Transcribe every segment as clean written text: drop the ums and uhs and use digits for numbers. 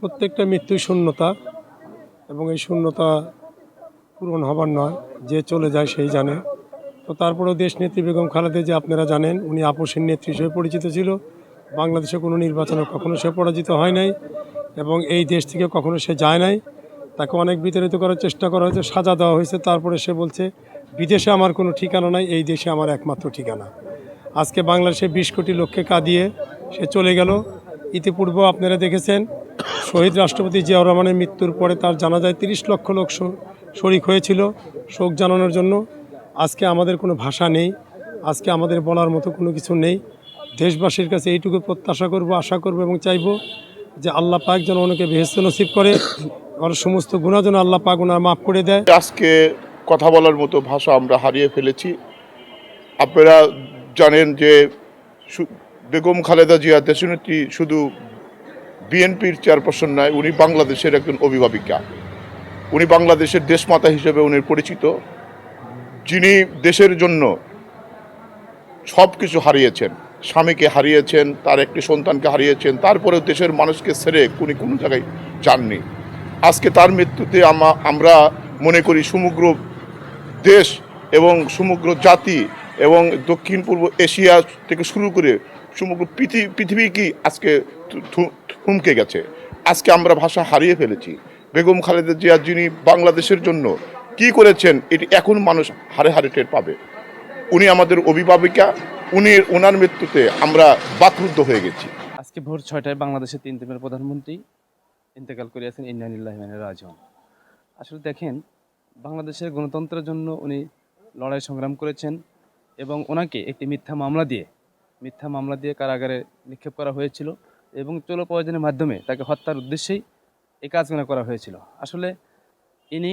প্রত্যেকটা মৃত্যুই শূন্যতা, এবং এই শূন্যতা পূরণ হবার নয়, যে চলে যায় সেই জানে। তো তারপরেও দেশনেত্রী বেগম খালেদা যে আপনারা জানেন, উনি আপসের নেত্রী হিসেবে পরিচিত ছিল। বাংলাদেশে কোনো নির্বাচনে কখনো সে পরাজিত হয় নাই, এবং এই দেশ থেকে কখনো সে যায় নাই। তাকে অনেক বিতাড়িত করার চেষ্টা করা হয়েছে, সাজা দেওয়া হয়েছে। তারপরে সে বলছে বিদেশে আমার কোনো ঠিকানা নাই, এই দেশে আমার একমাত্র ঠিকানা। আজকে বাংলাদেশে 20 কোটি লোককে কাঁদিয়ে সে চলে গেল। ইতিপূর্বে আপনারা দেখেছেন শহীদ রাষ্ট্রপতি জিয়াউর রহমানের মৃত্যুর পরে তার জানাজায় 30 লক্ষ লোক শরিক হয়েছিল শোক জানানোর জন্য। আজকে আমাদের কোনো ভাষা নেই, আজকে আমাদের বলার মতো কোনো কিছু নেই। দেশবাসীর কাছে এইটুকু প্রত্যাশা করব, আশা করব এবং চাইব যে আল্লাহ পাক যেন ওনাকে বেহেশত নসিব করে, আর সমস্ত গুনাহ যেন আল্লাহ পাক ওনার মাফ করে দেয়। আজকে কথা বলার মতো ভাষা আমরা হারিয়ে ফেলেছি। আপনারা জানেন যে বেগম খালেদা জিয়া দেশনেত্রী শুধু বিএনপির চেয়ারপারসন নয়, উনি বাংলাদেশের একজন অভিভাবিকা। উনি বাংলাদেশের দেশমাতা হিসেবে উনি পরিচিত, যিনি দেশের জন্য সব কিছু হারিয়েছেন। স্বামীকে হারিয়েছেন, তার একটি সন্তানকে হারিয়েছেন, তারপরেও দেশের মানুষকে ছেড়ে উনি কোনো জায়গায় যাননি। আজকে তার মৃত্যুতে আমরা মনে করি সমগ্র দেশ এবং সমগ্র জাতি এবং দক্ষিণ পূর্ব এশিয়া থেকে শুরু করে সমগ্র পৃথিবীকেই আজকে থমকে গেছে। আজকে আমরা ভাষা হারিয়ে ফেলেছি। বেগম খালেদা জিয়া যিনি বাংলাদেশের জন্য কি করেছেন এটি এখন মানুষ হারে হারে টের পাবে। উনি আমাদের অভিভাবিকা, ওনার মৃত্যুতে আমরা বাকরুদ্ধ হয়ে গেছি। আজকে ভোর 6টায় বাংলাদেশের 3 প্রধানমন্ত্রী ইন্তেকাল করিয়াছেন, ইন্না লিল্লাহি ওয়া ইন্না ইলাইহি রাজিউন। আসলে দেখেন, বাংলাদেশের গণতন্ত্রের জন্য উনি লড়াই সংগ্রাম করেছেন, এবং ওনাকে একটি মিথ্যা মামলা দিয়ে কারাগারে নিক্ষেপ করা হয়েছিল, এবং চলো প্রয়োজনের মাধ্যমে তাকে হত্যার উদ্দেশ্যেই এই কাজগুলো করা হয়েছিল। আসলে ইনি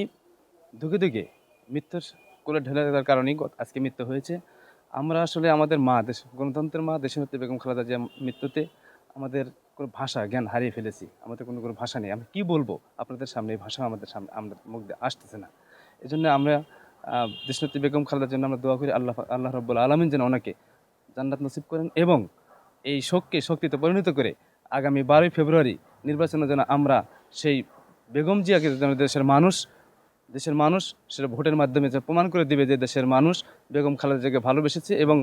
ধুকে ধুকে মৃত্যুর কোলে ঢেলে দেওয়ার কারণেই আজকে মৃত্যু হয়েছে। আমরা আসলে আমাদের গণতন্ত্রের মা দেশনেত্রী বেগম খালেদা জিয়ার মৃত্যুতে আমাদের কোনো জ্ঞান হারিয়ে ফেলেছি। আমাদের কোনো ভাষা নেই। আমি কি বলবো আপনাদের সামনে? এই ভাষা আমাদের সামনে আমাদের মুখ দিয়ে আসতেছে না। এই জন্য আমরা দেশনেত্রী বেগম খালেদার জন্য আমরা দোয়া করি, আল্লাহ রাব্বুল আলামিন যেন ওনাকে জান্নাত নসিব করেন, এবং এই শোককে শক্তিতে পরিণত করে আগামী 12ই ফেব্রুয়ারি নির্বাচনের জন্য আমরা সেই বেগম জিয়াকে যেন দেশের মানুষ সেটা ভোটের মাধ্যমে যে প্রমাণ করে দিবে যে দেশের মানুষ বেগম খালেদা জিয়াকে ভালোবেসেছে, এবং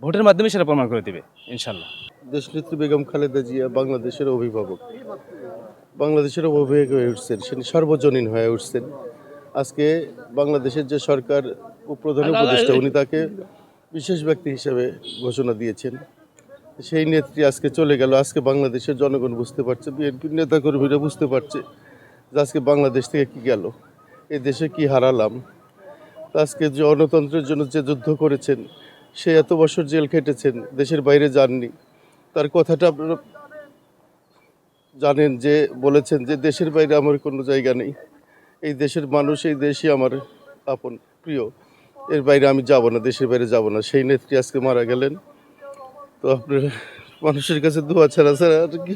ভোটের মাধ্যমে সেটা প্রমাণ করে দিবে ইনশাল্লাহ। দেশনেত্রী বেগম খালেদা জিয়া বাংলাদেশের অভিভাবক হয়ে উঠছেন, তিনি সর্বজনীন হয়ে উঠছেন। আজকে বাংলাদেশের যে সরকার ও প্রধান উপদেষ্টা, উনি তাকে বিশেষ ব্যক্তি হিসেবে ঘোষণা দিয়েছেন। সেই নেত্রী আজকে চলে গেল। আজকে বাংলাদেশের জনগণ বুঝতে পারছে, বিএনপির নেতাকর্মীরা বুঝতে পারছে যে আজকে বাংলাদেশ থেকে কি গেল, এই দেশে কি হারালাম। আজকে যে গণতন্ত্রের জন্য যে যুদ্ধ করেছেন, সে এত বছর জেল খেটেছেন, দেশের বাইরে যাননি। তার কথাটা আপনারা জানেন, যে বলেছেন যে দেশের বাইরে আমার কোনো জায়গা নেই, এই দেশের মানুষ, এই দেশই আমার আপন প্রিয়, এর বাইরে আমি যাব না, দেশের বাইরে যাব না। সেই নেত্রী আজকে মারা গেলেন। তো আপনারা মানুষের কাছে দোয়া ছাড়া আর কি,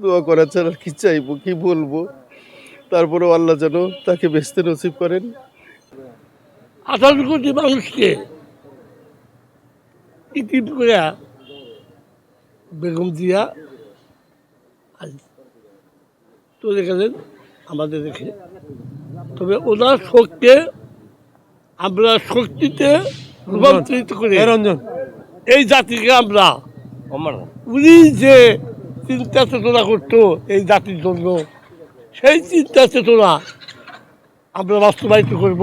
দোয়া করা ছাড়া কি চাইবো, কি বলবো? তারপরেও আল্লাহ যেন তাকে বেহেশত নসিব করেন। 18 কোটি মানুষকে ইতিম করে বেগম জিয়া আজ চলে গেলেন আমাদের দেখে। তবে ওনার শোককে আমরা শক্তিতে রূপান্তরিত করে এই জাতিকে আমরা, উনি যে চিন্তা চেতনা করতো এই জাতির জন্য, সেই চিন্তা চেতনা আমরা বাস্তবায়িত করব।